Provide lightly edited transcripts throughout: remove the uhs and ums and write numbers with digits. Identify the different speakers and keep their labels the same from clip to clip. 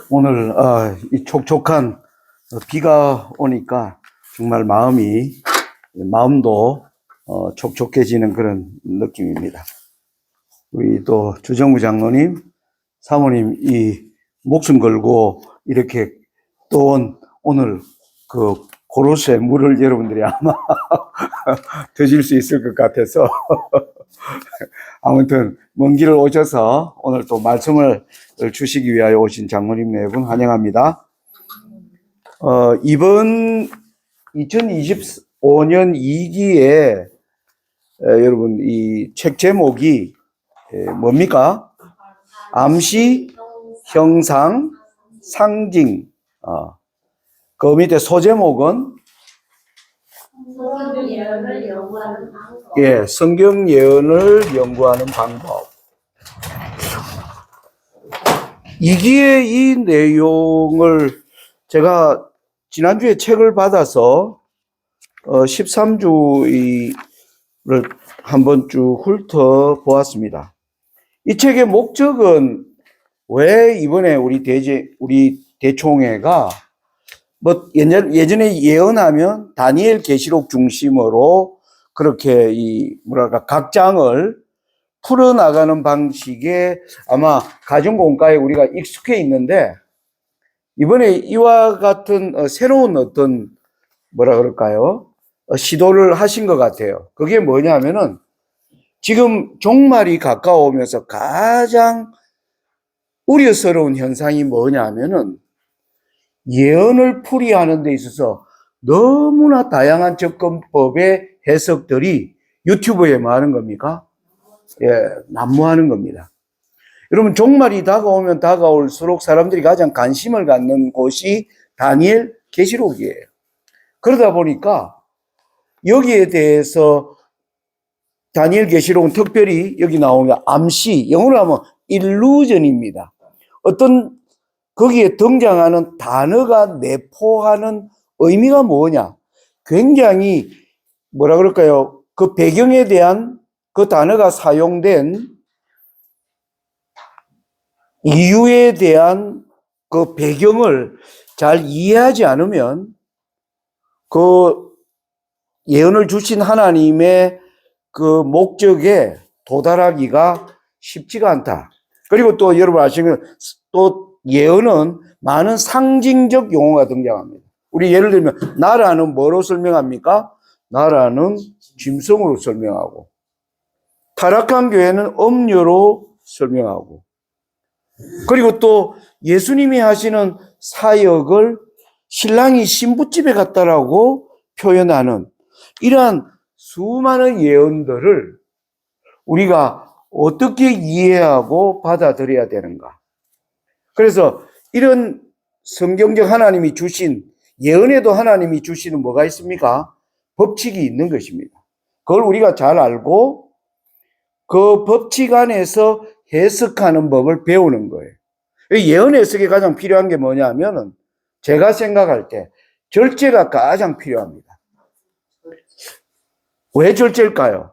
Speaker 1: 오늘 이 촉촉한 비가 오니까 정말 마음도 촉촉해지는 그런 느낌입니다. 우리 또 주정부 장로님, 사모님 이 목숨 걸고 이렇게 또 오늘 그 고로쇠 물을 여러분들이 아마 드실 수 있을 것 같아서 아무튼 먼 길을 오셔서 오늘 또 말씀을 주시기 위하여 오신 장로님 네 분 환영합니다. 이번 2025년 2기에 여러분 이 책 제목이 뭡니까? 암시, 형상, 상징. 그 밑에 소제목은 성경 예언을 연구하는 방법. 예, 성경 예언을 연구하는 방법. 이기의 이 내용을 제가 지난주에 책을 받아서 13주를 한번 쭉 훑어보았습니다. 이 책의 목적은 왜 이번에 우리 대총회가 뭐 예전에 예언하면 다니엘 계시록 중심으로 그렇게 각 장을 풀어나가는 방식에 아마 가정공과에 우리가 익숙해 있는데 이번에 이와 같은 새로운 어떤 시도를 하신 것 같아요. 그게 뭐냐면은 지금 종말이 가까워오면서 가장 우려스러운 현상이 뭐냐면은 예언을 풀이하는 데 있어서 너무나 다양한 접근법의 해석들이 유튜브에 많은 겁니까? 예, 난무하는 겁니다. 여러분, 종말이 다가오면 다가올수록 사람들이 가장 관심을 갖는 곳이 다니엘 계시록이에요. 그러다 보니까 여기에 대해서 다니엘 계시록은 특별히 여기 나오면 암시, 영어로 하면 일루전입니다. 거기에 등장하는 단어가 내포하는 의미가 뭐냐? 굉장히 그 배경에 대한 그 단어가 사용된 이유에 대한 그 배경을 잘 이해하지 않으면 그 예언을 주신 하나님의 그 목적에 도달하기가 쉽지가 않다. 그리고 또 여러분 아시는 또 예언은 많은 상징적 용어가 등장합니다. 우리 예를 들면 나라는 뭐로 설명합니까? 나라는 짐승으로 설명하고 타락한 교회는 음료로 설명하고 그리고 또 예수님이 하시는 사역을 신랑이 신부집에 갔다라고 표현하는 이러한 수많은 예언들을 우리가 어떻게 이해하고 받아들여야 되는가? 그래서 이런 성경적 하나님이 주신 예언에도 하나님이 주시는 뭐가 있습니까? 법칙이 있는 것입니다. 그걸 우리가 잘 알고 그 법칙 안에서 해석하는 법을 배우는 거예요. 예언 해석에 가장 필요한 게 뭐냐면은 제가 생각할 때 절제가 가장 필요합니다. 왜 절제일까요?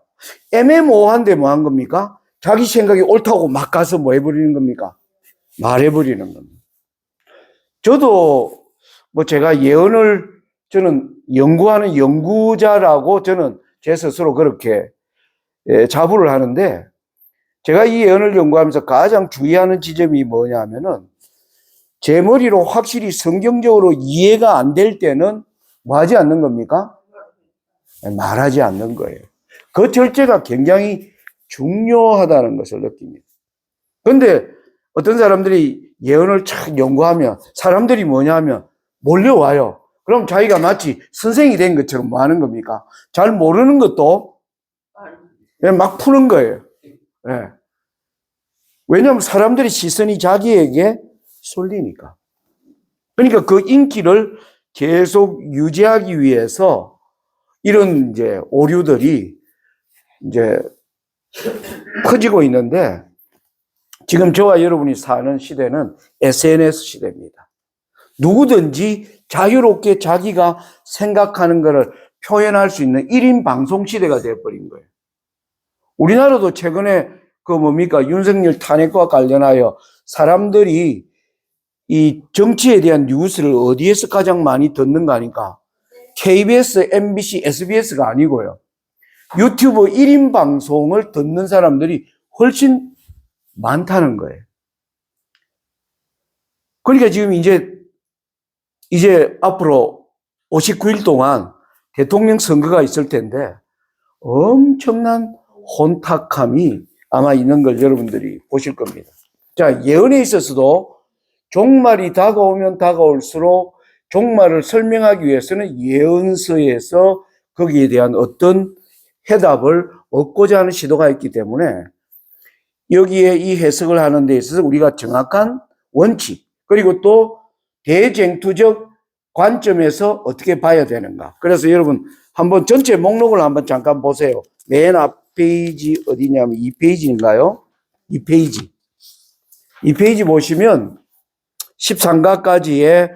Speaker 1: 애매모호한데 뭐 한 겁니까? 자기 생각이 옳다고 막 가서 뭐 해버리는 겁니까? 말해버리는 겁니다. 저도 제가 예언을 저는 연구하는 연구자라고 저는 제 스스로 그렇게 자부를 하는데 제가 이 예언을 연구하면서 가장 주의하는 지점이 뭐냐면은 제 머리로 확실히 성경적으로 이해가 안 될 때는 뭐 하지 않는 겁니까? 말하지 않는 거예요. 그 절제가 굉장히 중요하다는 것을 느낍니다. 그런데 어떤 사람들이 예언을 쫙 연구하면 사람들이 뭐냐면 몰려와요. 그럼 자기가 마치 선생이 된 것처럼 뭐 하는 겁니까? 잘 모르는 것도 그냥 막 푸는 거예요. 네. 왜냐하면 사람들의 시선이 자기에게 쏠리니까. 그러니까 그 인기를 계속 유지하기 위해서 이런 이제 오류들이 이제 커지고 있는데 지금 저와 여러분이 사는 시대는 SNS 시대입니다. 누구든지 자유롭게 자기가 생각하는 것을 표현할 수 있는 1인 방송 시대가 되어버린 거예요. 우리나라도 최근에 윤석열 탄핵과 관련하여 사람들이 이 정치에 대한 뉴스를 어디에서 가장 많이 듣는가 하니까 KBS, MBC, SBS가 아니고요. 유튜브 1인 방송을 듣는 사람들이 훨씬 많다는 거예요. 그러니까 지금 이제 앞으로 59일 동안 대통령 선거가 있을 텐데 엄청난 혼탁함이 아마 있는 걸 여러분들이 보실 겁니다. 자, 예언에 있어서도 종말이 다가오면 다가올수록 종말을 설명하기 위해서는 예언서에서 거기에 대한 어떤 해답을 얻고자 하는 시도가 있기 때문에 여기에 이 해석을 하는 데 있어서 우리가 정확한 원칙 그리고 또 대쟁투적 관점에서 어떻게 봐야 되는가. 그래서 여러분 한번 전체 목록을 한번 잠깐 보세요. 맨 앞 페이지 어디냐면 2페이지인가요? 2페이지. 2페이지 보시면 13가까지의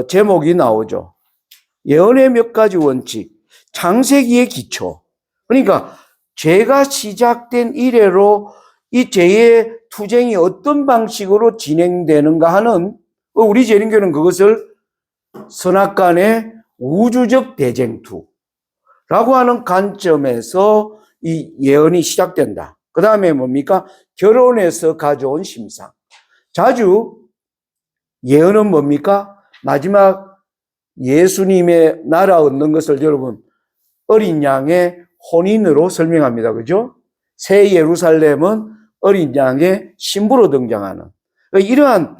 Speaker 1: 제목이 나오죠. 예언의 몇 가지 원칙, 창세기의 기초. 그러니까 죄가 시작된 이래로 이 죄의 투쟁이 어떤 방식으로 진행되는가 하는 우리 재림교는 그것을 선악간의 우주적 대쟁투라고 하는 관점에서 이 예언이 시작된다. 그 다음에 뭡니까? 결혼에서 가져온 심상. 자주 예언은 뭡니까? 마지막 예수님의 나라 얻는 것을 여러분 어린 양의 혼인으로 설명합니다. 그죠? 새 예루살렘은 어린 양의 신부로 등장하는 이러한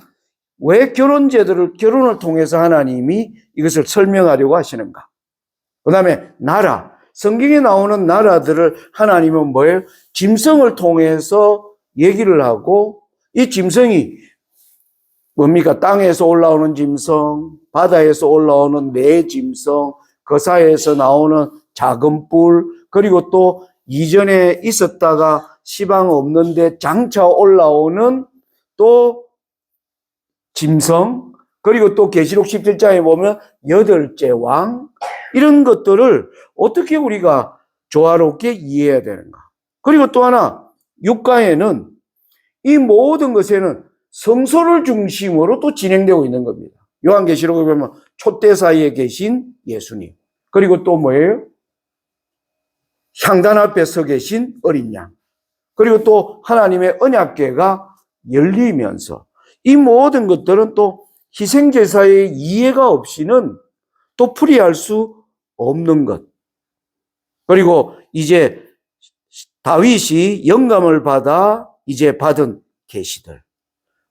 Speaker 1: 왜 결혼을 통해서 하나님이 이것을 설명하려고 하시는가? 그 다음에 나라, 성경에 나오는 나라들을 하나님은 뭐예요? 짐승을 통해서 얘기를 하고 이 짐승이 뭡니까? 땅에서 올라오는 짐승, 바다에서 올라오는 매 짐승, 그 사이에서 나오는 작은 뿔, 그리고 또 이전에 있었다가 시방 없는데 장차 올라오는 또 짐승, 그리고 또 계시록 17장에 보면 8째 왕, 이런 것들을 어떻게 우리가 조화롭게 이해해야 되는가. 그리고 또 하나, 육가에는 이 모든 것에는 성소를 중심으로 또 진행되고 있는 겁니다. 요한계시록에 보면 촛대 사이에 계신 예수님, 그리고 또 뭐예요? 향단 앞에 서 계신 어린 양, 그리고 또 하나님의 언약궤가 열리면서 이 모든 것들은 또 희생제사의 이해가 없이는 또 풀이할 수 없는 것. 그리고 이제 다윗이 영감을 받아 이제 받은 계시들.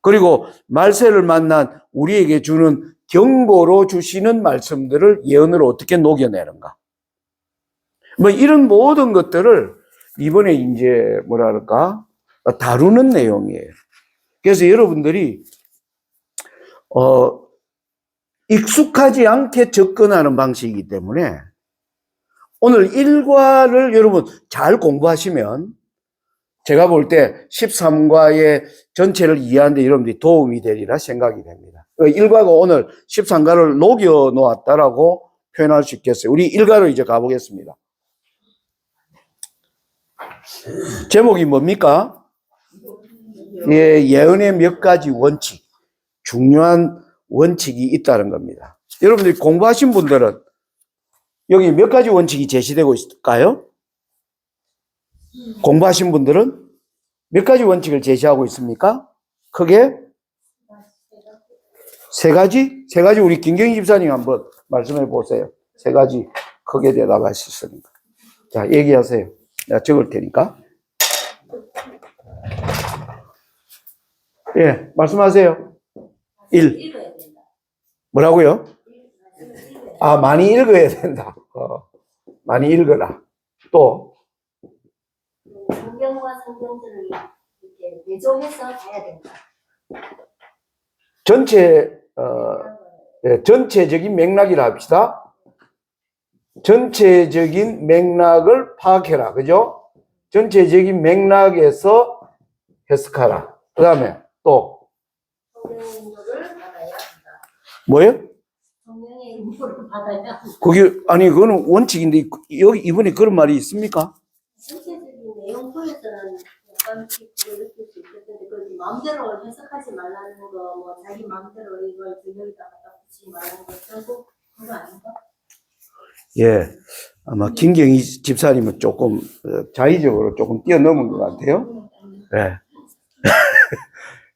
Speaker 1: 그리고 말세를 만난 우리에게 주는 경고로 주시는 말씀들을 예언으로 어떻게 녹여내는가. 뭐 이런 모든 것들을 이번에 이제 뭐랄까 다루는 내용이에요. 그래서 여러분들이 익숙하지 않게 접근하는 방식이기 때문에 오늘 일과를 여러분 잘 공부하시면 제가 볼 때 13과의 전체를 이해하는 데 여러분들이 도움이 되리라 생각이 됩니다. 일과가 오늘 13과를 녹여 놓았다라고 표현할 수 있겠어요. 우리 일과로 이제 가보겠습니다. 제목이 뭡니까? 예, 예언의 몇 가지 원칙, 중요한 원칙이 있다는 겁니다. 여러분들이 공부하신 분들은 여기 몇 가지 원칙이 제시되고 있을까요? 공부하신 분들은 몇 가지 원칙을 제시하고 있습니까? 크게 세 가지? 세 가지 우리 김경희 집사님 한번 말씀해 보세요. 세 가지 크게 대답하셨으니까. 자, 얘기하세요. 내가 적을 테니까. 예, 말씀하세요. 1. 뭐라고요? 아, 많이 읽어야 된다. 많이 읽어라. 또
Speaker 2: 성경과 성경들을 이렇게 내조해서 가야 된다.
Speaker 1: 전체적인 맥락이라 합시다. 전체적인 맥락을 파악해라. 그죠? 전체적인 맥락에서 해석하라. 그 다음에 또
Speaker 2: 성령의 인도를 받아야 한다.
Speaker 1: 뭐예요?
Speaker 2: 성령의 인도를 받아야 한다.
Speaker 1: 그거는 원칙인데 여기 이번에 그런 말이 있습니까?
Speaker 2: 전체적인 내용 속에서는 약간 그걸 느낄 수 있겠는데 그걸 마음대로 해석하지 말라는 거, 뭐 자기 마음대로 이걸 여기다 갖다 붙이지 말라는 거 결국 그거 아닌가?
Speaker 1: 예. 아마 김경희 집사님은 조금 자의적으로 조금 뛰어넘은 것 같아요. 예.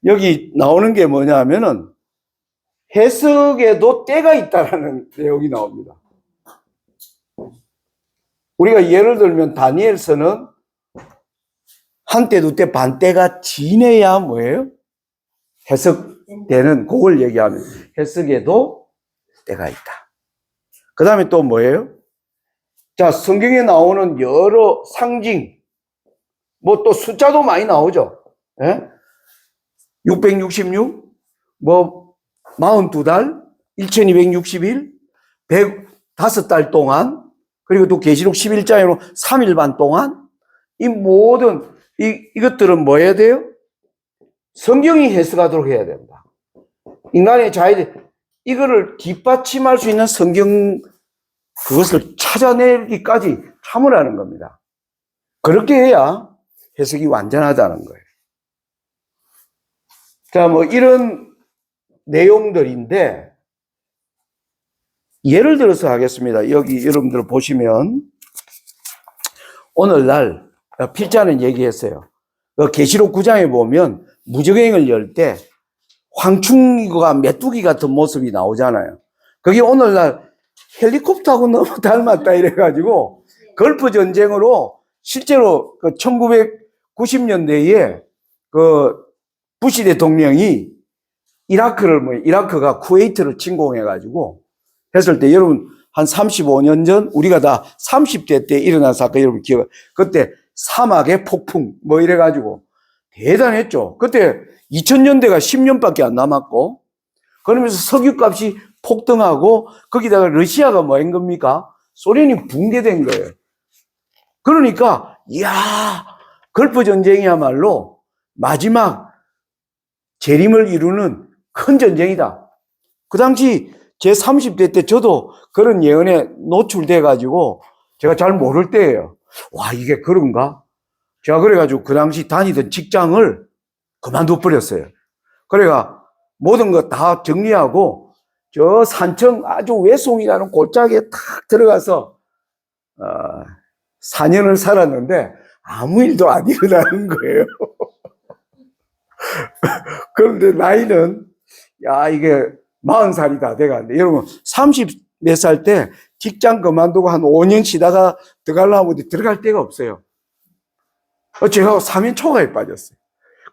Speaker 1: 여기 나오는 게 뭐냐면은 해석에도 때가 있다라는 내용이 나옵니다. 우리가 예를 들면 다니엘서는 한때 두때 반때가 지내야 뭐예요? 해석되는 그걸 얘기하면 해석에도 때가 있다. 그 다음에 또 뭐예요? 자, 성경에 나오는 여러 상징, 뭐 또 숫자도 많이 나오죠. 예? 666, 뭐 42달, 1260일, 105달 동안, 그리고 또 계시록 11장으로 3일 반 동안 이 모든 이것들은 뭐 해야 돼요? 성경이 해석하도록 해야 된다. 인간의 자유, 이거를 뒷받침할 수 있는 성경 그것을 찾아내기까지 참으라는 겁니다. 그렇게 해야 해석이 완전하다는 거예요. 자, 뭐 이런 내용들인데 예를 들어서 하겠습니다. 여기 여러분들 보시면 오늘날 필자는 얘기했어요. 계시록 9장에 보면 무저갱을 열 때 황충이가 메뚜기 같은 모습이 나오잖아요. 그게 오늘날 헬리콥터하고 너무 닮았다 이래가지고 걸프 전쟁으로 실제로 1990년대에 부시 대통령이 이라크가 쿠웨이트를 침공해가지고 했을 때 여러분 한 35년 전 우리가 다 30대 때 일어난 사건 여러분 기억, 그때 사막의 폭풍 뭐 이래가지고 대단했죠. 그때 2000년대가 10년밖에 안 남았고 그러면서 석유값이 폭등하고 거기다가 러시아가 뭐 한 겁니까? 소련이 붕괴된 거예요. 그러니까 이야 걸프 전쟁이야말로 마지막 재림을 이루는 큰 전쟁이다. 그 당시 제 30대 때 저도 그런 예언에 노출돼 가지고 제가 잘 모를 때예요. 와 이게 그런가? 제가 그래가지고 그 당시 다니던 직장을 그만둬 버렸어요. 그래가 모든 거 다 정리하고 저 산청 아주 외송이라는 골짜기에 탁 들어가서 4년을 살았는데 아무 일도 안 일어나는 거예요. 그런데 나이는 야 이게 40살이 다 돼가는데 여러분 30 몇 살 때 직장 그만두고 한 5년 쉬다가 들어가려고 하는데 들어갈 데가 없어요. 제가 사면 초과에 빠졌어요.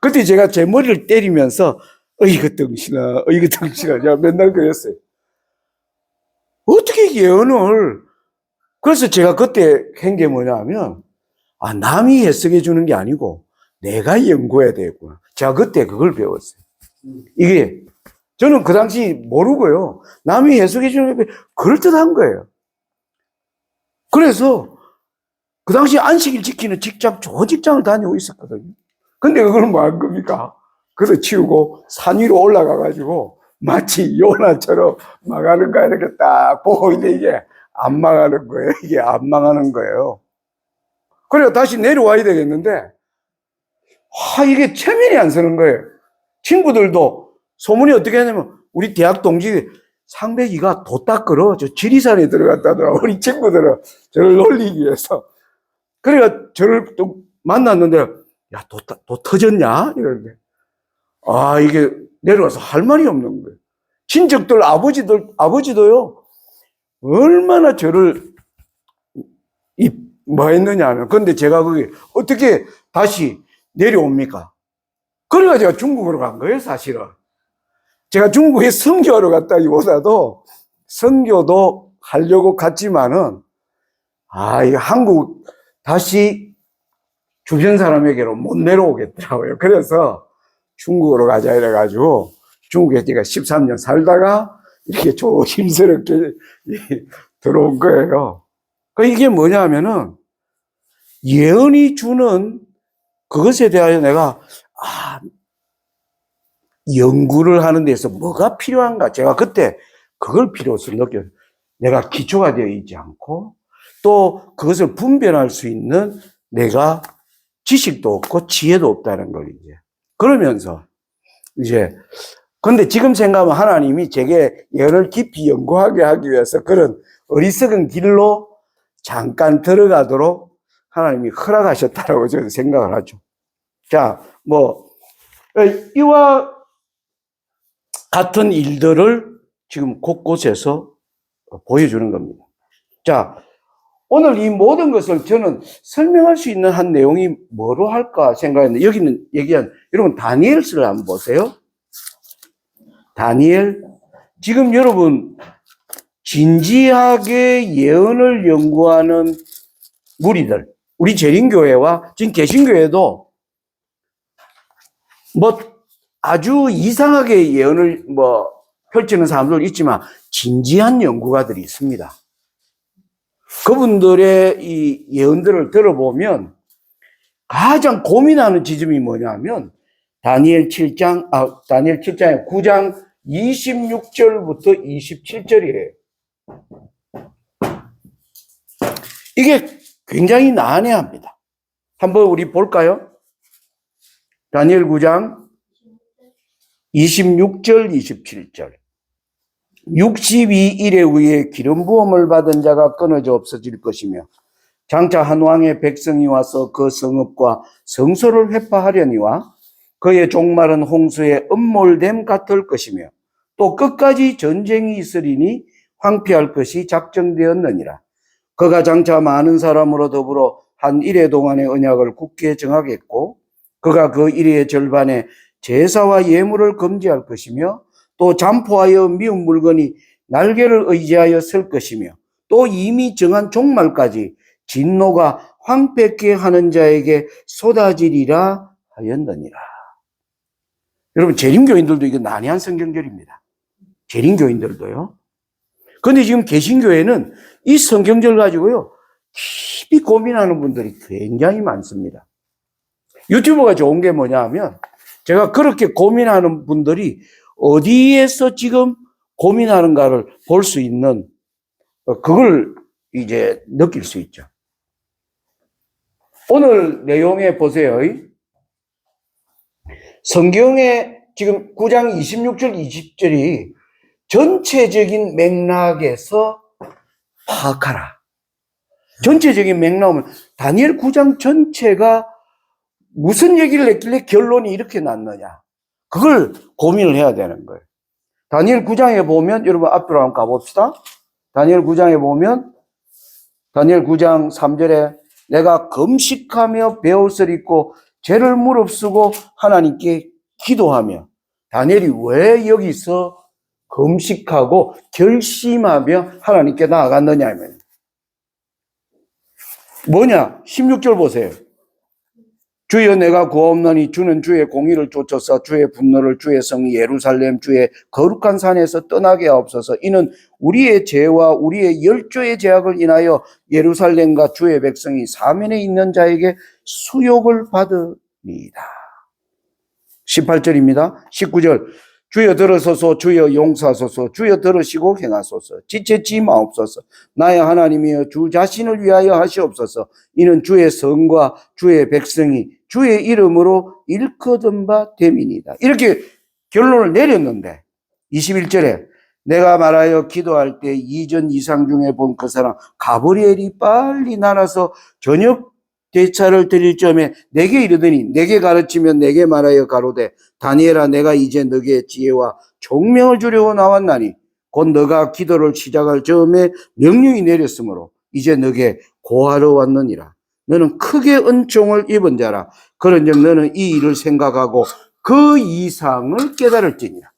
Speaker 1: 그때 제가 제 머리를 때리면서 어이구 덩신아 어이구 덩신아 제가 맨날 그랬어요. 어떻게 예언을 그래서 제가 그때 한 게 뭐냐면 남이 해석해 주는 게 아니고 내가 연구해야 되겠구나. 제가 그때 그걸 배웠어요. 이게 저는 그 당시 모르고요. 남이 해석해 주는 게 그럴듯한 거예요. 그래서 그 당시 안식일 지키는 직장, 좋은 직장을 다니고 있었거든요. 근데 그걸 뭐 한 겁니까? 그래서 치우고 산 위로 올라가가지고 마치 요나처럼 망하는 거 이렇게 딱 보고 있는데 이게 안 망하는 거예요. 이게 안 망하는 거예요. 그래서 다시 내려와야 되겠는데, 이게 체면이 안 서는 거예요. 친구들도 소문이 어떻게 하냐면, 우리 대학 동지 상백이가 도 닦으러 저 지리산에 들어갔다더라. 우리 친구들은 저를 놀리기 위해서. 그래가 저를 또 만났는데, 야, 도 터졌냐? 이러는데. 이게 내려와서 할 말이 없는 거예요. 친척들, 아버지도요, 얼마나 저를, 뭐 했느냐면, 근데 제가 그게 어떻게 다시 내려옵니까? 그래가 제가 중국으로 간 거예요, 사실은. 제가 중국에 선교하러 갔다기보다도 선교도 하려고 갔지만은, 이 한국 다시 주변 사람에게로 못 내려오겠더라고요. 그래서 중국으로 가자 이래가지고 중국에 제가 13년 살다가 이렇게 조심스럽게 들어온 거예요. 이게 뭐냐면은 예언이 주는 그것에 대하여 내가 연구를 하는 데서 뭐가 필요한가? 제가 그때 그걸 필요성을 느꼈어요. 내가 기초가 되어 있지 않고 또 그것을 분별할 수 있는 내가 지식도 없고 지혜도 없다는 걸 이제 그러면서 이제 근데 지금 생각하면 하나님이 제게 예언을 깊이 연구하게 하기 위해서 그런 어리석은 길로 잠깐 들어가도록 하나님이 허락하셨다라고 저는 생각을 하죠. 자, 이와 같은 일들을 지금 곳곳에서 보여주는 겁니다. 자, 오늘 이 모든 것을 저는 설명할 수 있는 한 내용이 뭐로 할까 생각했는데, 여기는 얘기한, 여러분, 다니엘서를 한번 보세요. 다니엘. 지금 여러분, 진지하게 예언을 연구하는 무리들, 우리 재림교회와 지금 개신교회도 아주 이상하게 예언을 펼치는 사람들 있지만 진지한 연구가들이 있습니다. 그분들의 이 예언들을 들어보면 가장 고민하는 지점이 뭐냐면 다니엘 7장의 9장 26절부터 27절이에요. 이게 굉장히 난해합니다. 한번 우리 볼까요? 다니엘 9장 26절, 27절. 62일에 의해 기름 부음을 받은 자가 끊어져 없어질 것이며 장차 한 왕의 백성이 와서 그 성읍과 성소를 회파하려니와 그의 종말은 홍수의 음몰됨 같을 것이며 또 끝까지 전쟁이 있으리니 황폐할 것이 작정되었느니라. 그가 장차 많은 사람으로 더불어 한 일해 동안의 언약을 굳게 정하겠고 그가 그 일의 절반에 제사와 예물을 금지할 것이며 또 잠포하여 미운 물건이 날개를 의지하여 설 것이며 또 이미 정한 종말까지 진노가 황폐케 하는 자에게 쏟아지리라 하였느니라. 여러분, 재림교인들도 이거 난해한 성경절입니다. 재림교인들도요. 그런데 지금 개신교회는 이 성경절 가지고요 깊이 고민하는 분들이 굉장히 많습니다. 유튜브가 좋은 게 뭐냐 하면 제가 그렇게 고민하는 분들이 어디에서 지금 고민하는가를 볼 수 있는 그걸 이제 느낄 수 있죠. 오늘 내용에 보세요. 성경에 지금 9장 26절 20절이 전체적인 맥락에서 파악하라. 전체적인 맥락은 다니엘 9장 전체가 무슨 얘기를 했길래 결론이 이렇게 났느냐. 그걸 고민을 해야 되는 거예요. 다니엘 9장에 보면 여러분 앞으로 한번 가봅시다. 다니엘 9장에 보면 다니엘 9장 3절에 내가 금식하며 베옷을 입고 죄를 무릅쓰고 하나님께 기도하며 다니엘이 왜 여기서 금식하고 결심하며 하나님께 나아갔느냐 하면 뭐냐? 16절 보세요. 주여 내가 구하옵나니 주는 주의 공의를 쫓아서 주의 분노를 주의 성 예루살렘 주의 거룩한 산에서 떠나게 하옵소서. 이는 우리의 죄와 우리의 열조의 죄악을 인하여 예루살렘과 주의 백성이 사면에 있는 자에게 수욕을 받으리이다. 18절입니다. 19절 주여 들으소서 주여 용서하소서 주여 들으시고 행하소서 지체치 마옵소서 나의 하나님이여 주 자신을 위하여 하시옵소서. 이는 주의 성과 주의 백성이 주의 이름으로 일컫은 바 됨이니이다. 이렇게 결론을 내렸는데 21절에 내가 말하여 기도할 때 이전 이상 중에 본 그 사람 가브리엘이 빨리 날아서 저녁 대차를 드릴 점에 내게 이르더니 내게 가르치면 내게 말하여 가로되 다니엘아 내가 이제 너게 지혜와 총명을 주려고 나왔나니 곧 너가 기도를 시작할 즈음에 명령이 내렸으므로 이제 너게 고하러 왔느니라. 너는 크게 은총을 입은 자라. 그런즉 너는 이 일을 생각하고 그 이상을 깨달을지니라.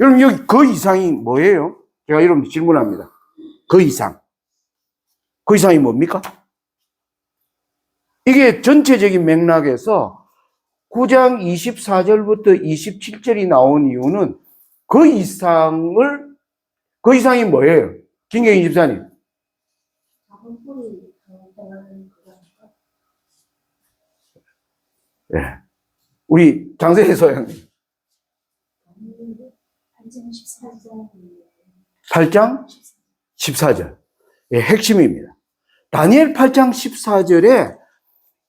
Speaker 1: 여러분 여기 그 이상이 뭐예요? 제가 여러분 질문합니다. 그 이상. 그 이상이 뭡니까? 이게 전체적인 맥락에서 9장 24절부터 27절이 나온 이유는 그 이상이 뭐예요? 김경희 집사님. 네. 우리 장세희 소장님. 8장 14절. 예, 핵심입니다. 다니엘 8장 14절에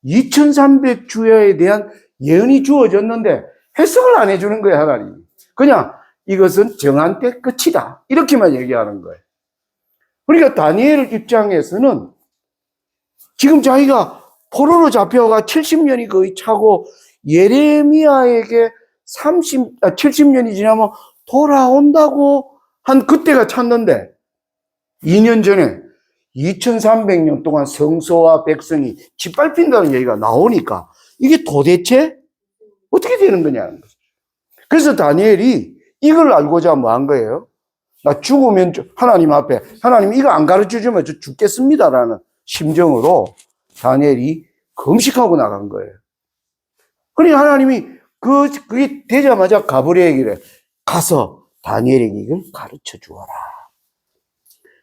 Speaker 1: 2300주야에 대한 예언이 주어졌는데 해석을 안 해주는 거예요, 하나님이. 그냥 이것은 정한 때 끝이다. 이렇게만 얘기하는 거예요. 그러니까 다니엘 입장에서는 지금 자기가 포로로 잡혀가 70년이 거의 차고 예레미야에게 70년이 지나면 돌아온다고 한 그때가 찼는데 2년 전에 2300년 동안 성소와 백성이 짓밟힌다는 얘기가 나오니까 이게 도대체 어떻게 되는 거냐는 거죠. 그래서 다니엘이 이걸 알고자 뭐 한 거예요? 나 죽으면 하나님 앞에 하나님 이거 안 가르쳐 주면 저 죽겠습니다라는 심정으로 다니엘이 금식하고 나간 거예요. 그러니까 하나님이 그게 되자마자 가브리엘에게 가서 다니엘에게 이걸 가르쳐 주어라.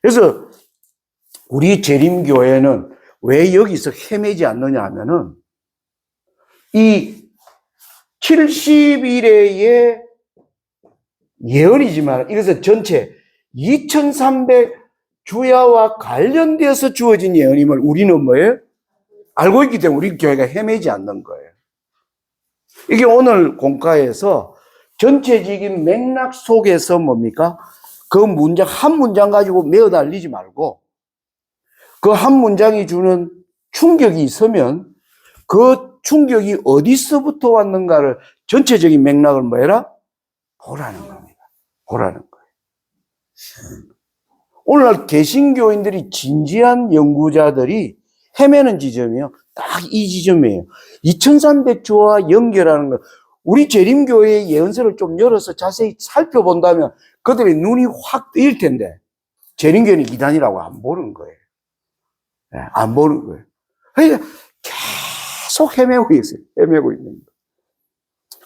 Speaker 1: 그래서 우리 재림교회는 왜 여기서 헤매지 않느냐 하면은 이 70일의 예언이지만 이것은 전체 2300 주야와 관련되어서 주어진 예언임을 우리는 뭐예요? 알고 있기 때문에 우리 교회가 헤매지 않는 거예요. 이게 오늘 공과에서 전체적인 맥락 속에서 뭡니까? 그 문장, 한 문장 가지고 메어 달리지 말고 그 한 문장이 주는 충격이 있으면 그 충격이 어디서부터 왔는가를 전체적인 맥락을 뭐 해라? 보라는 겁니다. 보라는 거예요. 오늘날 개신교인들이 진지한 연구자들이 헤매는 지점이요. 딱 이 지점이에요. 2300조와 연결하는 것. 우리 재림교회의 예언서를 좀 열어서 자세히 살펴본다면 그들의 눈이 확 뜨일 텐데 재림교회는 이단이라고 안 보는 거예요. 네, 안 보는 거예요. 그러니까 계속 헤매고 있어요. 헤매고 있는 거예요.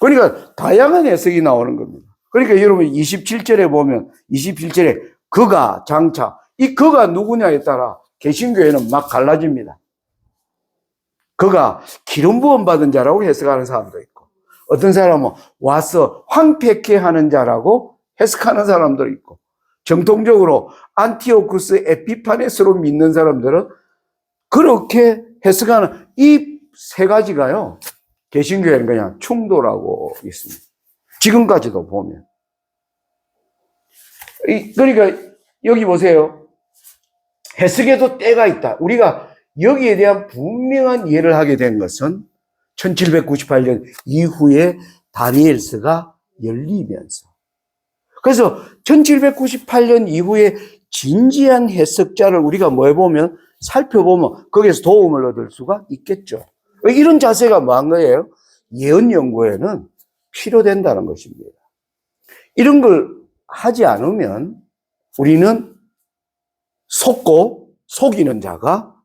Speaker 1: 그러니까 다양한 해석이 나오는 겁니다. 그러니까 여러분 27절에 보면 27절에 그가 장차 이 그가 누구냐에 따라 개신교회는 막 갈라집니다. 그가 기름 부음 받은 자라고 해석하는 사람도 있고 어떤 사람은 와서 황폐케 하는 자라고 해석하는 사람도 있고 정통적으로 안티오쿠스 에피파네스로 믿는 사람들은 그렇게 해석하는 이 세 가지가요. 개신교회는 그냥 충돌하고 있습니다. 지금까지도 보면. 그러니까 여기 보세요. 해석에도 때가 있다. 우리가 여기에 대한 분명한 이해를 하게 된 것은 1798년 이후에 다니엘서가 열리면서 그래서 1798년 이후에 진지한 해석자를 우리가 뭐 해보면 살펴보면 거기에서 도움을 얻을 수가 있겠죠. 이런 자세가 뭐한 거예요? 예언 연구에는 필요된다는 것입니다. 이런 걸 하지 않으면 우리는 속고 속이는 자가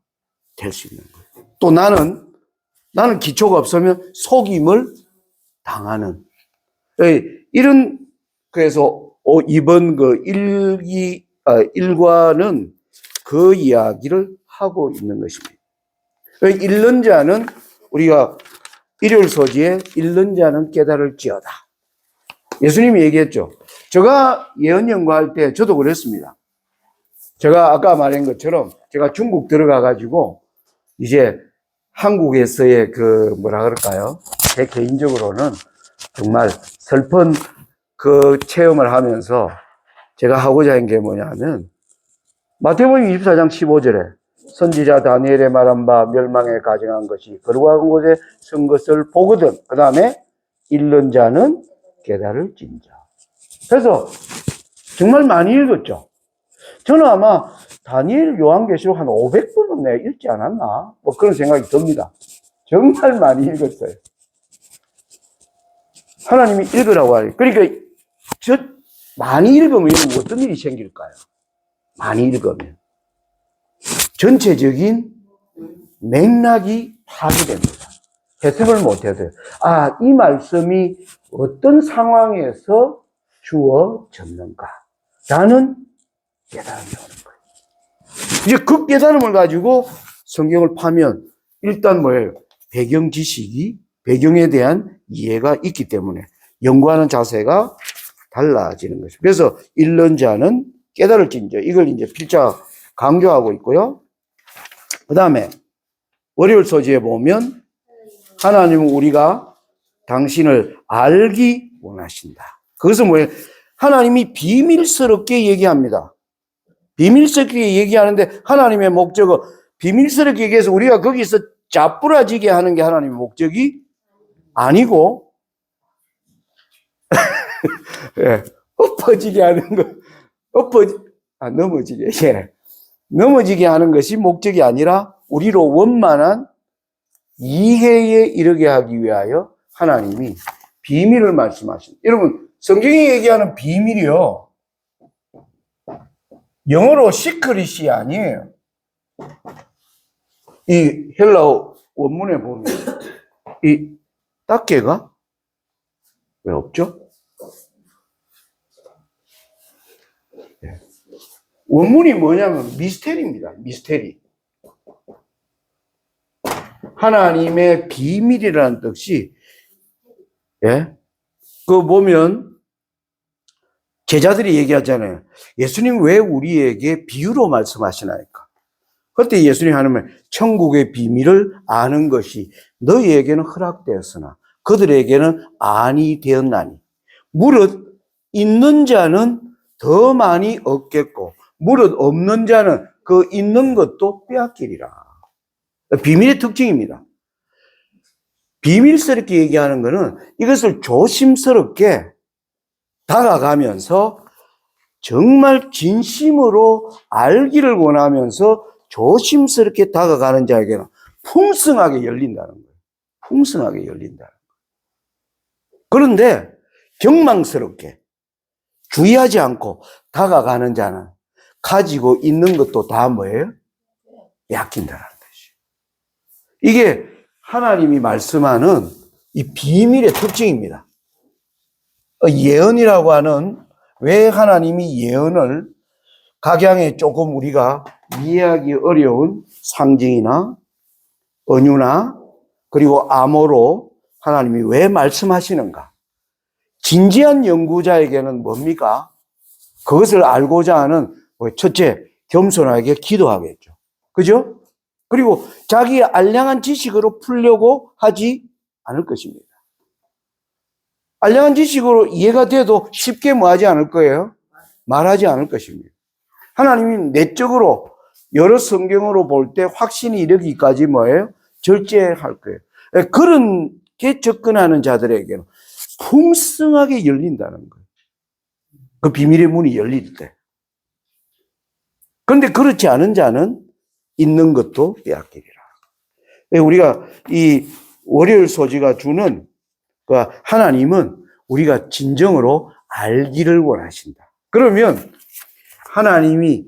Speaker 1: 될 수 있는 거예요. 또 나는 기초가 없으면 속임을 당하는 이런 그래서 이번 그 일과는 그 이야기를 하고 있는 것입니다. 읽는 자는 우리가 일요일 소지에 읽는 자는 깨달을지어다. 예수님이 얘기했죠. 제가 예언 연구할 때 저도 그랬습니다. 제가 아까 말한 것처럼 제가 중국 들어가 가지고 이제 한국에서의 그 뭐라 그럴까요? 제 개인적으로는 정말 슬픈 그 체험을 하면서 제가 하고자 한 게 뭐냐면 마태복음 24장 15절에 선지자 다니엘의 말한 바 멸망에 가증한 것이 거룩한 곳에 쓴 것을 보거든. 그 다음에 읽는 자는 깨달을진자. 그래서 정말 많이 읽었죠. 저는 아마 다니엘 요한계시록 한 500번은 내가 읽지 않았나? 뭐 그런 생각이 듭니다. 정말 많이 읽었어요. 하나님이 읽으라고 하니. 그러니까 많이 읽으면 어떤 일이 생길까요? 많이 읽으면 전체적인 맥락이 파괴됩니다. 해석을 못해도 이 말씀이 어떤 상황에서 주어졌는가 라는 깨달음이 오는 거예요. 이제 그 깨달음을 가지고 성경을 파면 일단 뭐예요? 배경 지식이 배경에 대한 이해가 있기 때문에 연구하는 자세가 달라지는 것입니다. 그래서 읽는 자는 깨달을진저 이걸 이제 필자 강조하고 있고요. 그 다음에 월요일 소지에 보면 하나님은 우리가 당신을 알기 원하신다. 그것은 뭐예요? 하나님이 비밀스럽게 얘기합니다. 비밀스럽게 얘기하는데 하나님의 목적은 비밀스럽게 얘기해서 우리가 거기서 짜부라지게 하는 게 하나님의 목적이 아니고 예, 엎어지게 하는 거, 넘어지게, 예. 넘어지게 하는 것이 목적이 아니라 우리로 원만한 이해에 이르게 하기 위하여 하나님이 비밀을 말씀하십니다. 여러분, 성경이 얘기하는 비밀이요. 영어로 시크릿이 아니에요. 이 헬라어 원문에 보면 이 딱개가 왜 없죠? 원문이 뭐냐면 미스테리입니다. 미스테리. 하나님의 비밀이라는 뜻이, 예? 그거 보면 제자들이 얘기하잖아요. 예수님 왜 우리에게 비유로 말씀하시나이까? 그때 예수님 하나님은 천국의 비밀을 아는 것이 너희에게는 허락되었으나 그들에게는 아니 되었나니 무릇 있는 자는 더 많이 얻겠고 무릇 없는 자는 그 있는 것도 빼앗기리라. 비밀의 특징입니다. 비밀스럽게 얘기하는 것은 이것을 조심스럽게 다가가면서 정말 진심으로 알기를 원하면서 조심스럽게 다가가는 자에게는 풍성하게 열린다는 거예요. 풍성하게 열린다는 거예요. 그런데 경망스럽게 주의하지 않고 다가가는 자는 가지고 있는 것도 다 뭐예요? 약긴다는 것이에요. 이게 하나님이 말씀하는 이 비밀의 특징입니다. 예언이라고 하는, 왜 하나님이 예언을 각양에 조금 우리가 이해하기 어려운 상징이나 은유나 그리고 암호로 하나님이 왜 말씀하시는가? 진지한 연구자에게는 뭡니까? 그것을 알고자 하는, 첫째, 겸손하게 기도하겠죠. 그죠? 그리고 자기의 알량한 지식으로 풀려고 하지 않을 것입니다. 알량한 지식으로 이해가 돼도 쉽게 뭐하지 않을 거예요? 말하지 않을 것입니다. 하나님이 내적으로 여러 성경으로 볼 때 확신이 이르기까지 뭐예요? 절제할 거예요. 그렇게 접근하는 자들에게는 풍성하게 열린다는 거예요. 그 비밀의 문이 열릴 때. 그런데 그렇지 않은 자는 있는 것도 빼앗기리라. 우리가 이 월요일 소지가 주는 하나님은 우리가 진정으로 알기를 원하신다. 그러면 하나님이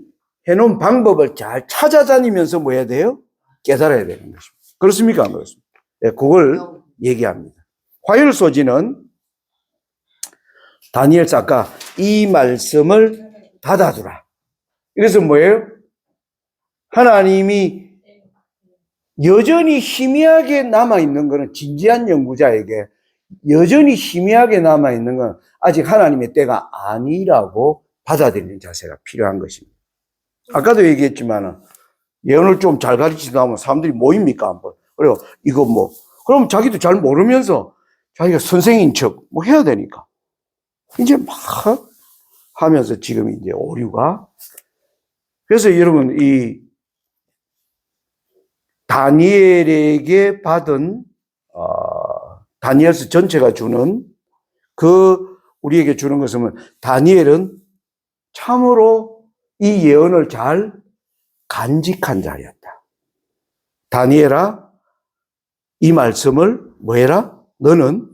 Speaker 1: 해놓은 방법을 잘 찾아다니면서 뭐 해야 돼요? 깨달아야 되는 것입니다. 그렇습니까? 안 그렇습니까? 네, 그걸 얘기합니다. 화요일 소지는 다니엘서 아까 이 말씀을 닫아두라. 이것은 뭐예요? 하나님이 여전히 희미하게 남아있는 것은, 진지한 연구자에게 여전히 희미하게 남아있는 건 아직 하나님의 때가 아니라고 받아들이는 자세가 필요한 것입니다. 아까도 얘기했지만 예언을 좀 잘 가르치다 보면 사람들이 모입니까? 한번. 그리고 이거 뭐, 그럼 자기도 잘 모르면서 자기가 선생인 척 뭐 해야 되니까. 이제 막 하면서 지금 이제 오류가. 그래서 여러분, 이 다니엘에게 받은, 다니엘서 전체가 주는 우리에게 주는 것은 다니엘은 참으로 이 예언을 잘 간직한 자였다. 다니엘아, 이 말씀을 뭐 해라? 너는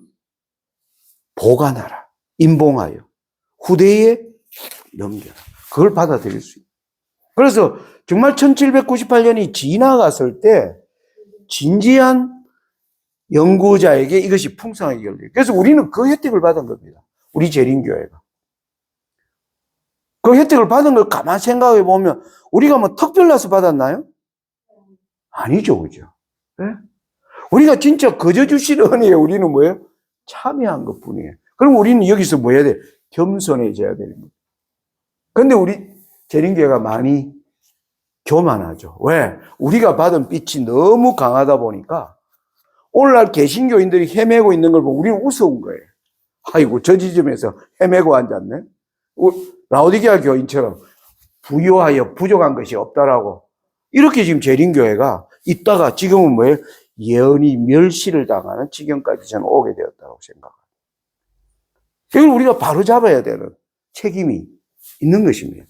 Speaker 1: 보관하라. 임봉하여 후대에 넘겨라. 그걸 받아들일 수 있다. 그래서 정말 1798년이 지나갔을 때 진지한 연구자에게 이것이 풍성하게 열려요. 그래서 우리는 그 혜택을 받은 겁니다. 우리 재림교회가. 그 혜택을 받은 걸 가만 생각해 보면 우리가 뭐 특별나서 받았나요? 아니죠, 그죠? 네? 우리가 진짜 거저 주시는 은혜에 우리는 뭐예요? 참여한 것 뿐이에요. 그럼 우리는 여기서 뭐 해야 돼? 겸손해져야 되는 거예요. 근데 우리 재림교회가 많이 교만하죠. 왜? 우리가 받은 빛이 너무 강하다 보니까 오늘날 개신교인들이 헤매고 있는 걸 보고 우리는 우스운 거예요. 아이고, 저 지점에서 헤매고 앉았네. 라오디게아 교인처럼 부유하여 부족한 것이 없다라고. 이렇게 지금 재림교회가 있다가 지금은 뭐예요? 예언이 멸시를 당하는 지경까지 저는 오게 되었다고 생각합니다. 이걸 우리가 바로 잡아야 되는 책임이 있는 것입니다.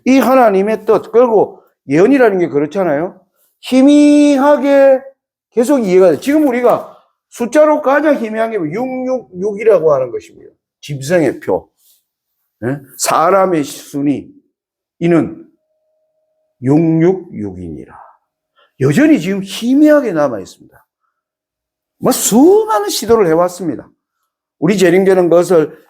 Speaker 1: 이 하나님의 뜻, 그리고 예언이라는 게 그렇잖아요. 희미하게 계속 이해가 돼. 지금 우리가 숫자로 가장 희미한 게 666이라고 하는 것입니다. 짐승의 표. 사람의 순위. 이는 666이니라. 여전히 지금 희미하게 남아 있습니다. 뭐 수많은 시도를 해왔습니다. 우리 재림교는 그것을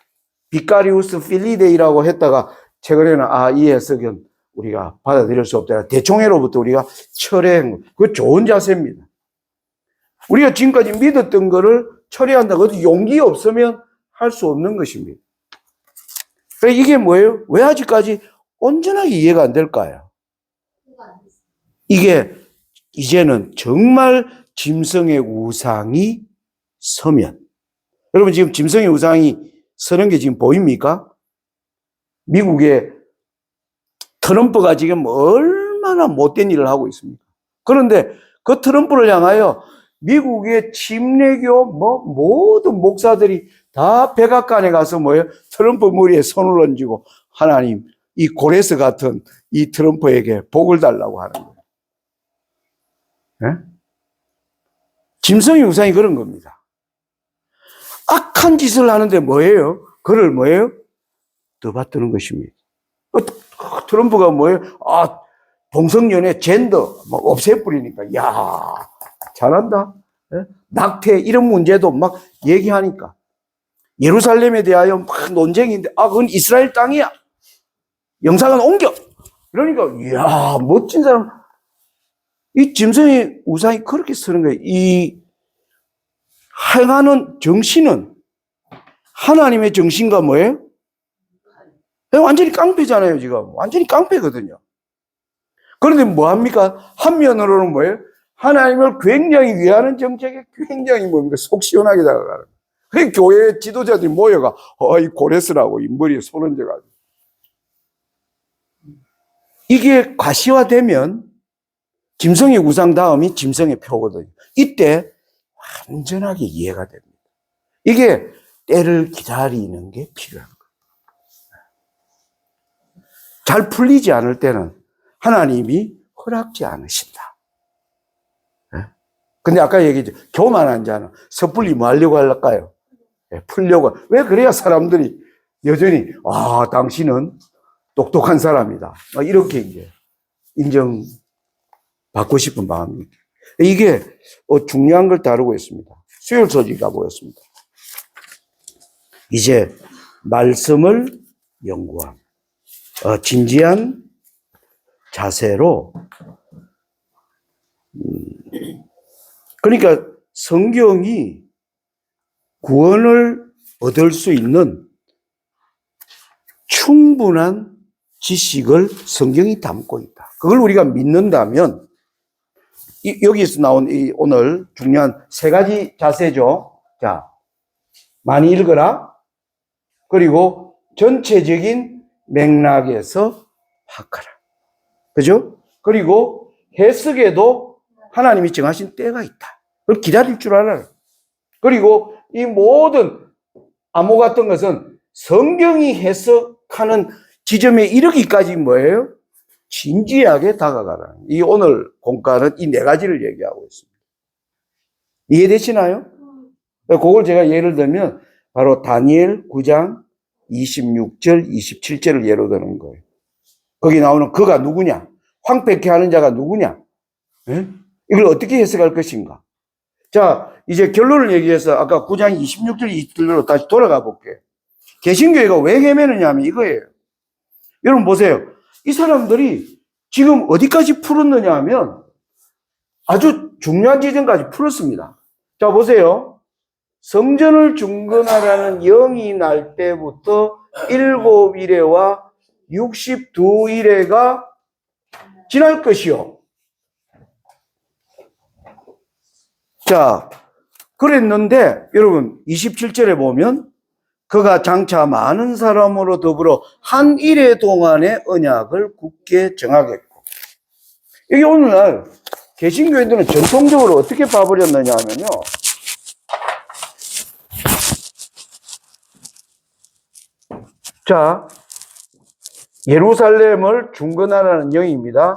Speaker 1: 비카리우스 필리데이라고 했다가 최근에는 이 해석은 우리가 받아들일 수 없다. 대총회로부터 우리가 철회한 거. 그거 좋은 자세입니다. 우리가 지금까지 믿었던 거를 철회한다. 그것도 용기 없으면 할 수 없는 것입니다. 그러니까 이게 뭐예요? 왜 아직까지 온전하게 이해가 안 될까요? 이게 이제는 정말 짐승의 우상이 서면, 여러분 지금 짐승의 우상이 서는 게 지금 보입니까? 미국의 트럼프가 지금 얼마나 못된 일을 하고 있습니까? 그런데 그 트럼프를 향하여 미국의 침례교 모든 목사들이 다 백악관에 가서 트럼프 머리에 손을 얹고 하나님 이 고레스 같은 이 트럼프에게 복을 달라고 하는 거예요. 네? 짐승의 우상이 그런 겁니다. 악한 짓을 하는데 뭐예요? 그를 뭐예요? 떠받드는 것입니다. 트럼프가 뭐예요? 동성연애, 젠더 없애버리니까 야 잘한다. 네? 낙태 이런 문제도 막 얘기하니까 예루살렘에 대하여 막 논쟁인데 그건 이스라엘 땅이야. 영상은 옮겨. 그러니까 이야 멋진 사람. 이 짐승의 우상이 그렇게 쓰는 거예요. 이 행하는 정신은 하나님의 정신과 뭐예요? 완전히 깡패잖아요, 지금. 완전히 깡패거든요. 그런데 뭐합니까? 한면으로는 뭐예요? 하나님을 굉장히 위하는 정책에 굉장히 뭡니까? 속 시원하게 다가가는. 그 교회 지도자들이 모여가, 이 고레스라고 이 머리에 손 얹어가지고. 이게 과시화되면 짐승의 우상 다음이 짐승의 표거든요. 이때 완전하게 이해가 됩니다. 이게 때를 기다리는 게 필요한 거예요. 잘 풀리지 않을 때는 하나님이 허락지 않으신다. 근데 아까 얘기했죠. 교만한 자는 섣불리 뭐 하려고 할까요? 풀려고. 왜 그래야 사람들이 여전히 당신은 똑똑한 사람이다. 이렇게 이제 인정받고 싶은 마음입니다. 이게 중요한 걸 다루고 있습니다. 수요일 소지가 뭐였습니다? 이제 말씀을 연구함. 진지한 자세로 그러니까 성경이 구원을 얻을 수 있는 충분한 지식을 성경이 담고 있다. 그걸 우리가 믿는다면 여기서 나온 오늘 중요한 세 가지 자세죠. 자, 많이 읽어라. 그리고 전체적인 맥락에서 파악하라. 그죠? 그리고 해석에도 하나님이 정하신 때가 있다. 그걸 기다릴 줄 알아라. 그리고 이 모든 암호 같은 것은 성경이 해석하는 지점에 이르기까지 뭐예요? 진지하게 다가가라. 이 오늘 공과는 이 네 가지를 얘기하고 있습니다. 이해되시나요? 그걸 제가 예를 들면 바로 다니엘 9장 26절, 27절을 예로 드는 거예요. 거기 나오는 그가 누구냐? 황폐케 하는 자가 누구냐? 네? 이걸 어떻게 해석할 것인가? 자, 이제 결론을 얘기해서 아까 9장 26절, 27절로 다시 돌아가 볼게요. 개신교회가 왜 헤매느냐 하면 이거예요. 여러분 보세요. 이 사람들이 지금 어디까지 풀었느냐 하면 아주 중요한 지점까지 풀었습니다. 자, 보세요. 성전을 중건하라는 영이 날 때부터 7일에와 62일에가 지날 것이요. 자, 그랬는데 여러분 27절에 보면 그가 장차 많은 사람으로 더불어 한 일해 동안의 언약을 굳게 정하겠고. 이게 오늘날 개신교인들은 전통적으로 어떻게 봐버렸느냐 하면요. 자, 예루살렘을 중건하라는 영입니다.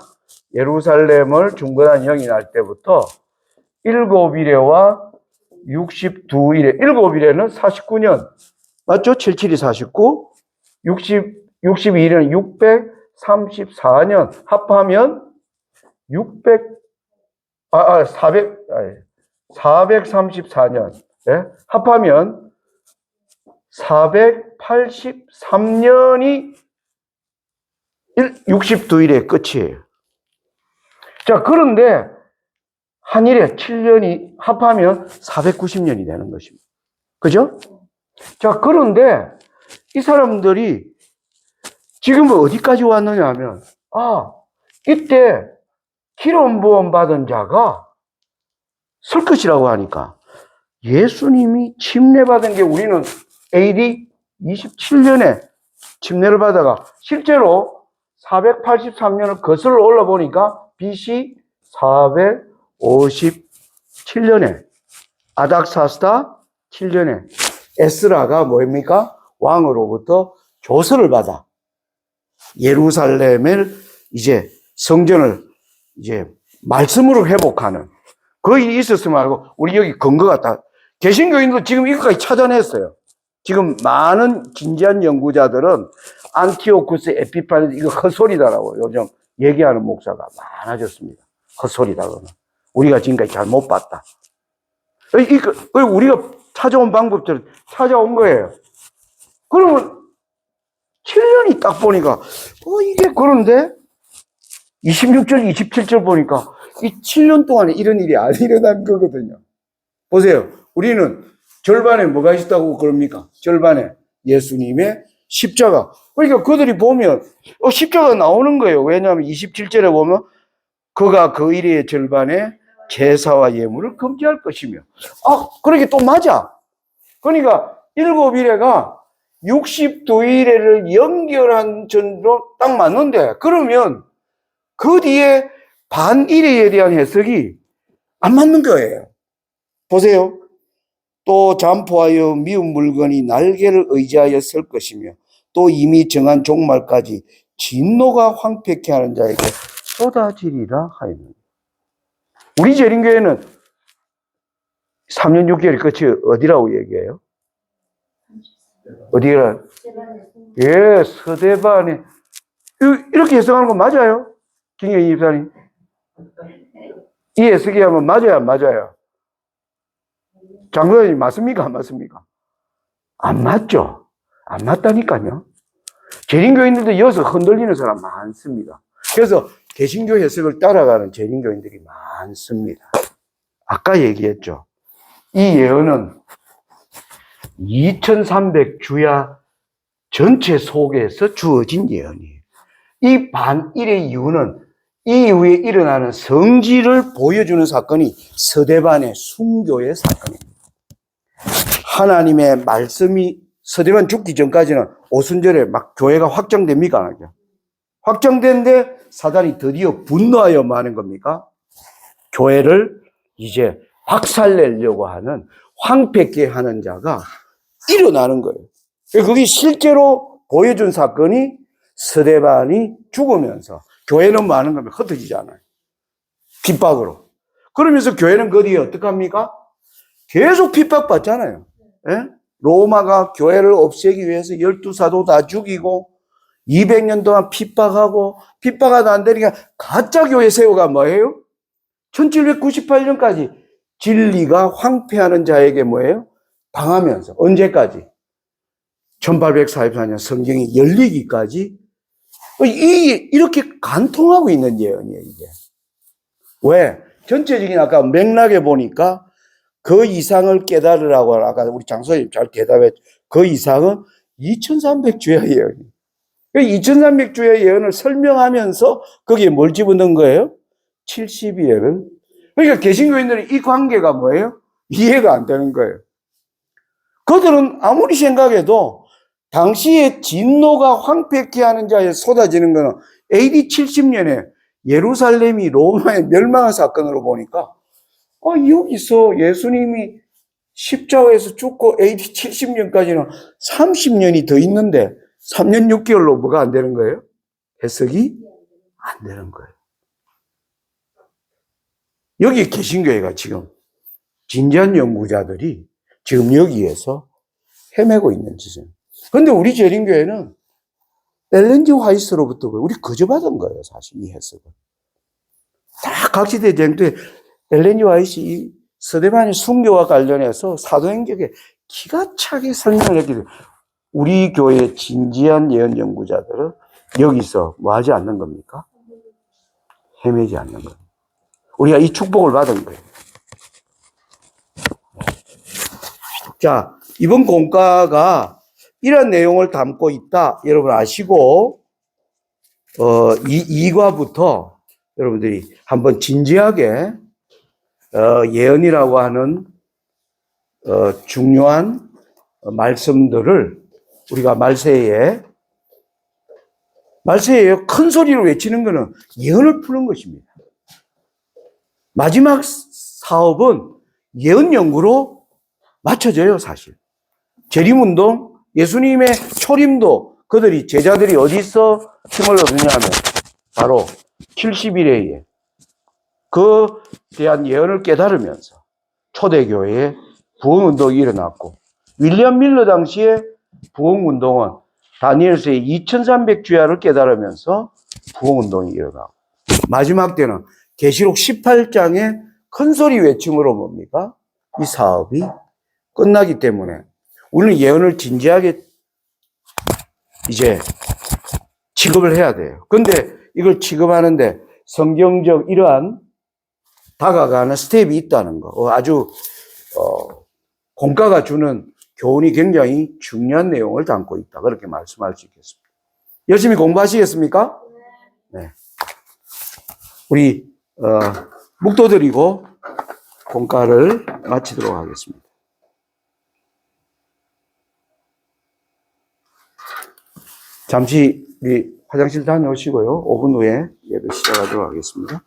Speaker 1: 예루살렘을 중건하는 영이 날 때부터 7일에와 62일에, 7일에는 49년, 맞죠? 77이 49, 62일에는 634년, 합하면 434년, 예? 합하면 483년이 62일의 끝이에요. 자, 그런데 한 일에 7년이 합하면 490년이 되는 것입니다. 그죠? 자, 그런데 이 사람들이 지금 어디까지 왔느냐 하면, 이때 기름 부음 받은 자가 설 것이라고 하니까 예수님이 침례받은 게 우리는 AD 27년에 침례를 받아가 실제로 483년을 거슬러 올라보니까 BC 457년에 아닥사스다 7년에 에스라가 뭡니까? 왕으로부터 조서를 받아 예루살렘을 이제 성전을 이제 말씀으로 회복하는 그 일이 있었으면 알고 우리 여기 근거가 다 개신교인도 지금 이것까지 찾아냈어요. 지금 많은 진지한 연구자들은 안티오쿠스 에피파네스 이거 헛소리다라고 요즘 얘기하는 목사가 많아졌습니다. 헛소리다고는 우리가 지금까지 잘 못 봤다. 우리가 찾아온 방법대로 찾아온 거예요. 그러면 7년이 딱 보니까 이게 그런데 26절 27절 보니까 이 7년 동안에 이런 일이 안 일어난 거거든요. 보세요. 우리는 절반에 뭐가 있다고 그럽니까? 절반에 예수님의 십자가. 그러니까 그들이 보면 십자가 나오는 거예요. 왜냐하면 27절에 보면 그가 그 일의 절반에 제사와 예물을 금지할 것이며. 그러게 또 맞아. 그러니까 7일에가 62일에를 연결한 전로 딱 맞는데 그러면 그 뒤에 반일에 대한 해석이 안 맞는 거예요. 보세요. 또 잠포하여 미운 물건이 날개를 의지하여 설 것이며 또 이미 정한 종말까지 진노가 황폐케 하는 자에게 쏟아지리라 하였느니라. 우리 재림교회는 3년 6개월 끝이 어디라고 얘기해요? 어디라? 예, 서대반에. 이렇게 해석하는 거 맞아요? 김경희 집사님. 이 해석이 하면 맞아요, 안 맞아요? 장로님 맞습니까? 안 맞습니까? 안 맞죠? 안 맞다니까요. 재림교인들도 여기서 흔들리는 사람 많습니다. 그래서 개신교 해석을 따라가는 재림교인들이 많습니다. 아까 얘기했죠. 이 예언은 2300주야 전체 속에서 주어진 예언이에요. 이 반일의 이유는 이 이후에 일어나는 성지를 보여주는 사건이 서대반의 순교의 사건입니다. 하나님의 말씀이 서대반 죽기 전까지는 오순절에 막 교회가 확장됩니까? 안 하죠? 확장된데 사단이 드디어 분노하여 뭐 하는 겁니까? 교회를 이제 박살내려고 하는 황폐케 하는 자가 일어나는 거예요. 그게 실제로 보여준 사건이 서대반이 죽으면서 교회는 뭐 하는 겁니까? 흩어지잖아요. 핍박으로. 그러면서 교회는 그 뒤에 어떡합니까? 계속 핍박받잖아요. 예? 로마가 교회를 없애기 위해서 12사도 다 죽이고 200년 동안 핍박하고 핍박하다 안 되니까 가짜 교회 세우가 뭐예요? 1798년까지 진리가 황폐하는 자에게 뭐예요? 당하면서 언제까지? 1844년 성경이 열리기까지 이렇게 간통하고 있는 예언이에요, 이게. 왜? 전체적인 아까 맥락에 보니까 그 이상을 깨달으라고 아까 우리 장소님 잘 대답했죠. 그 이상은 2300주의 예언이에요. 2300주의 예언을 설명하면서 거기에 뭘 집어넣은 거예요? 70일을 그러니까 개신교인들은 이 관계가 뭐예요? 이해가 안 되는 거예요. 그들은 아무리 생각해도 당시에 진노가 황폐케 하는 자에 쏟아지는 거는 AD 70년에 예루살렘이 로마의 멸망한 사건으로 보니까 여기서 예수님이 십자가에서 죽고 AD 70년까지는 30년이 더 있는데 3년 6개월로 뭐가 안 되는 거예요? 해석이 안 되는 거예요. 여기 개신교회가 지금 진지한 연구자들이 지금 여기에서 헤매고 있는 지점. 그런데 우리 재림교회는 엘렌지 화이트로부터 우리 거저받은 거예요, 사실 이 해석을. 다 각지대 전투에 엘렌지 화이트 이 스데반의 순교와 관련해서 사도행전에 기가 차게 설명을 했기 때문에 우리 교회의 진지한 예언 연구자들은 여기서 뭐 하지 않는 겁니까? 헤매지 않는 겁니다. 우리가 이 축복을 받은 거예요. 자, 이번 공과가 이런 내용을 담고 있다. 여러분 아시고, 2과부터 여러분들이 한번 진지하게, 예언이라고 하는, 중요한 말씀들을 우리가 말세에 큰 소리로 외치는 것은 예언을 푸는 것입니다. 마지막 사업은 예언 연구로 맞춰져요, 사실. 재림운동, 예수님의 초림도 제자들이 어디서 힘을 얻느냐면 바로 70일에 그 대한 예언을 깨달으면서 초대교회에 부흥운동이 일어났고 윌리엄 밀러 당시에 부흥운동은 다니엘서의 2300주야를 깨달으면서 부흥운동이 일어나고 마지막 때는 계시록 18장의 큰소리 외침으로 뭡니까? 이 사업이 끝나기 때문에 우리는 예언을 진지하게 이제 취급을 해야 돼요. 근데 이걸 취급하는데 성경적 이러한 다가가는 스텝이 있다는 거. 아주 공과가 주는 교훈이 굉장히 중요한 내용을 담고 있다. 그렇게 말씀할 수 있겠습니다. 열심히 공부하시겠습니까? 네. 우리 묵도드리고 공과를 마치도록 하겠습니다. 잠시 우리 화장실 다녀오시고요. 5분 후에 예배 시작하도록 하겠습니다.